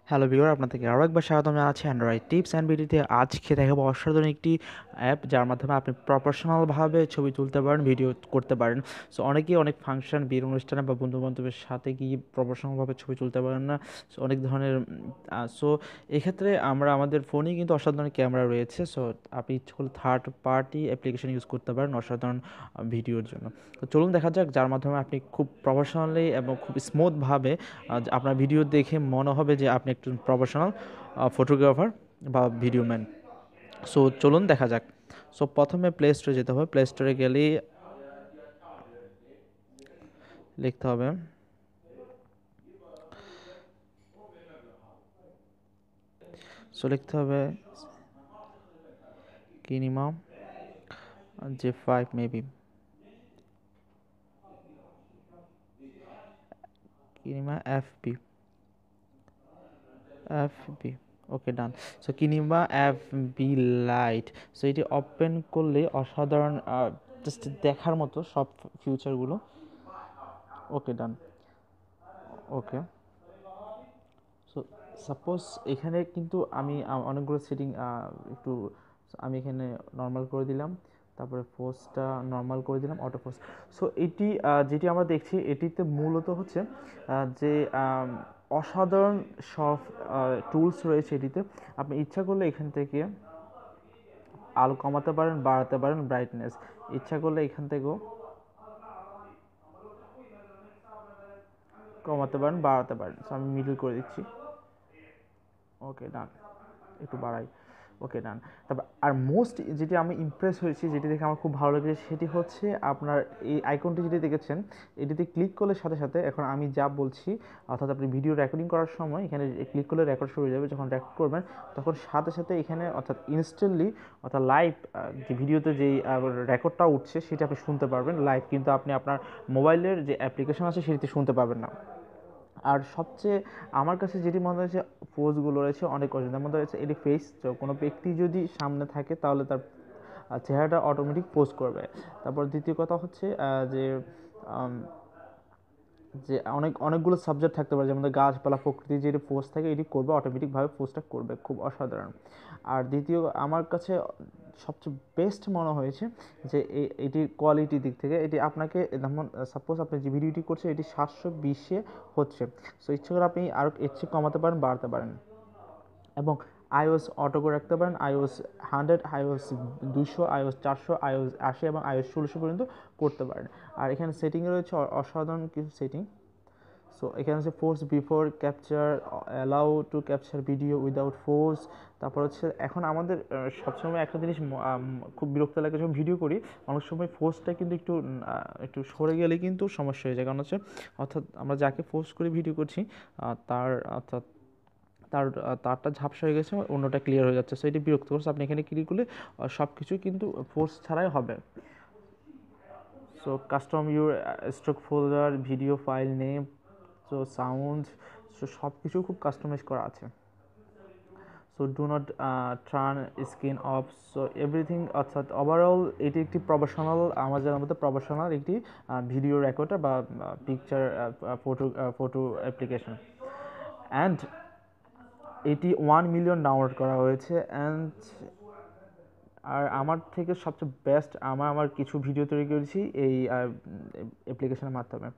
Hello viewer, আপনাদেরকে আরও একবার স্বাগতম জানাচ্ছি অ্যান্ড্রয়েড টিপস অ্যান্ড ভিডিওতে। আজকে দেখাবো অসাধারণ একটি অ্যাপ যার মাধ্যমে আপনি প্রফেশনালভাবে ছবি তুলতে পারেন, ভিডিও করতে পারেন। সো অনেকেই অনেক ফাংশন, বিয়ের অনুষ্ঠানে বা বন্ধুবান্ধবের সাথে গিয়ে প্রফেশনালভাবে ছবি তুলতে পারেন না। সো অনেক ধরনের সো এক্ষেত্রে আমরা আমাদের ফোনেই কিন্তু অসাধারণ ক্যামেরা রয়েছে। সো আপনি ইচ্ছে করলে থার্ড পার্টি অ্যাপ্লিকেশন ইউজ করতে পারেন অসাধারণ ভিডিওর জন্য। তো চলুন দেখা যাক, যার মাধ্যমে আপনি খুব প্রফেশনালি এবং খুব স্মুথভাবে আপনার ভিডিও দেখে মনে হবে যে আপনি একজন প্রফেশনাল ফটোগ্রাফার বা ভিডিও ম্যান। সো চলুন দেখা যাক। সো প্রথমে প্লে স্টোরে যেতে হবে। প্লে স্টোরে গেলেই লিখতে হবে লিখতে হবে কিনিমা J5 মেবি, কিনিমা এফবি। Okay, done. সো কিনিমা এফবি লাইট। সো এটি ওপেন করলে অসাধারণ, জাস্ট দেখার মতো সব ফিউচারগুলো। ওকে, ডান। ওকে, সো সাপোজ এখানে কিন্তু আমি অনেকগুলো সেটিং একটু আমি এখানে নর্মাল করে দিলাম, তারপরে ফোর্সটা নর্মাল করে দিলাম, অটো ফোর্স। সো এটি যেটি আমরা দেখছি এটিতে মূলত হচ্ছে যে অসাধারণ সব টুলস রয়েছে এটিতে। আপনি ইচ্ছা করলে এখান থেকে আলো কমাতে পারেন, বাড়াতে পারেন, ব্রাইটনেস ইচ্ছা করলে এখান থেকেও কমাতে পারেন, বাড়াতে পারেন। সো আমি মিডল করে দিচ্ছি। ওকে, ডান। একটু বাড়াই। ওকে, ডান। তারপর আর মোস্ট যেটি আমি ইমপ্রেস হয়েছি, যেটি দেখে আমার খুব ভালো লেগেছে, সেটি হচ্ছে আপনার এই আইকনটি যেটি দেখেছেন, এটিতে ক্লিক করলে সাথে সাথে এখন আমি যা বলছি, অর্থাৎ আপনি ভিডিও রেকর্ডিং করার সময় এখানে ক্লিক করলে রেকর্ড শুরু হয়ে যাবে। যখন রেকর্ড করবেন তখন সাথে সাথে এখানে অর্থাৎ ইনস্ট্যান্টলি অর্থাৎ লাইভ যে ভিডিওতে যেই রেকর্ডটা উঠছে সেটা আপনি শুনতে পারবেন লাইভ, কিন্তু আপনি আপনার মোবাইলের যে অ্যাপ্লিকেশন আছে সেটিতে শুনতে পাবেন না। আর সবচেয়ে আমার কাছে যেটি মনে হয়েছে, পোজগুলো রয়েছে অনেক অজানার মধ্যে রয়েছে। এটি ফেস, কোনো ব্যক্তি যদি সামনে থাকে তাহলে তার চেহারাটা অটোমেটিক পোজ করবে। তারপর দ্বিতীয় কথা হচ্ছে যে আম, যে অনেকগুলো সাবজেক্ট থাকতে পারে, যেমন গাছপালা, প্রকৃতি, যেটি পোজ থাকে এটি করবে, অটোমেটিকভাবে পোজটা করবে, খুব অসাধারণ। আর দ্বিতীয় আমার কাছে সবচেয়ে বেস্ট মনে হয়েছে যে এটির কোয়ালিটির দিক থেকে, এটি আপনাকে যেমন সাপোজ আপনি যে ভিডিওটি করছেন এটি 720-এ হচ্ছে। সো ইচ্ছে করে আপনি আরও এর চেয়ে কমাতে পারেন, বাড়াতে পারেন। এবং আইওএস অটো করে রাখতে পারেন, iOS 100, iOS 200, iOS 400, iOS 80 এবং iOS 16 পর্যন্ত করতে পারেন। আর এখানে সেটিংয়ে রয়েছে অসাধারণ কিছু সেটিং। সো এখানে হচ্ছে force before capture, allow to capture video without force. তারপর হচ্ছে এখন আমাদের সবসময় একটা জিনিস খুব বিরক্ত লাগে, যখন ভিডিও করি অনেক সময় ফোর্সটা কিন্তু একটু একটু সরে গেলে কিন্তু সমস্যা হয়ে যায়। কারণ হচ্ছে অর্থাৎ আমরা যাকে ফোর্স করে ভিডিও করছি তার অর্থাৎ তারটা ঝাপসা হয়ে গেছে, অন্যটা ক্লিয়ার হয়ে যাচ্ছে। সো এটি বিরক্ত করছে। আপনি এখানে ক্লিক করলে সব কিছু কিন্তু ফোর্স ছাড়াই হবে। So custom your stock folder, video file name, so sound, so সব কিছু খুব কাস্টমাইজ করা আছে। So do not turn screen off, so everything. অর্থাৎ ওভারঅল এটি একটি প্রফেশনাল, আমার জানার মধ্যে প্রফেশনাল একটি ভিডিও রেকর্ডার বা পিকচার ফটো অ্যাপ্লিকেশন। অ্যান্ড এটি 1 মিলিয়ন ডাউনলোড করা হয়েছে। অ্যান্ড আর আমার থেকে সবচেয়ে বেস্ট, আমার কিছু ভিডিও তৈরি করেছি এই অ্যাপ্লিকেশনের মাধ্যমে।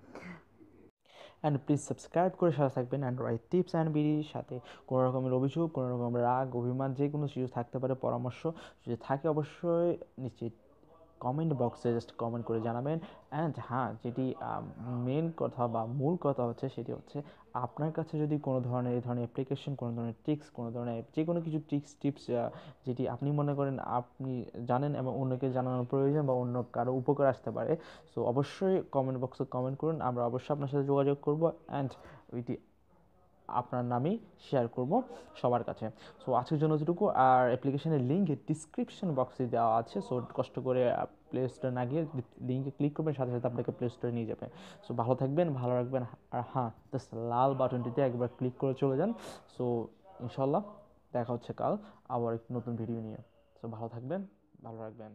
অ্যান্ড প্লিজ সাবস্ক্রাইব করে সাথে থাকবেন অ্যান্ড্রয়েড টিপস অ্যান্ড বিডির সাথে। কোনো রকমের অভিযোগ, কোনো রকমের রাগ, অভিমান, যে কোনো কিছু থাকতে পারে, পরামর্শ যদি থাকে অবশ্যই নিশ্চিত কমেন্ট বক্সে জাস্ট কমেন্ট করে জানাবেন। অ্যান্ড হ্যাঁ, যেটি মেন কথা বা মূল কথা হচ্ছে সেটি হচ্ছে, আপনার কাছে যদি কোনো ধরনের এই ধরনের অ্যাপ্লিকেশন, কোনো ধরনের ট্রিক্স, কোনো ধরনের যে কোনো কিছু টিপস যেটি আপনি মনে করেন আপনি জানেন এবং অন্যকে জানানোর প্রয়োজন বা অন্য কারো উপকার আসতে পারে, সো অবশ্যই কমেন্ট বক্সে কমেন্ট করুন। আমরা অবশ্যই আপনার সাথে যোগাযোগ করব অ্যান্ড ওইটি আপনার নামেই শেয়ার করব সবার কাছে। সো আজকের জন্য এতটুকু। আর অ্যাপ্লিকেশনের লিঙ্ক ডিসক্রিপশন বক্সে দেওয়া আছে। সো কষ্ট করে প্লে স্টোরে না গিয়ে লিঙ্কে ক্লিক করবেন, সাথে সাথে আপনাকে প্লে স্টোরে নিয়ে যাবে। সো ভালো থাকবেন, ভালো রাখবেন। আর হ্যাঁ, জাস্ট লাল বাটনটিতে একবার ক্লিক করে চলে যান। সো ইনশাল্লাহ দেখা হচ্ছে কাল আবার একটি নতুন ভিডিও নিয়ে। সো ভালো থাকবেন, ভালো রাখবেন।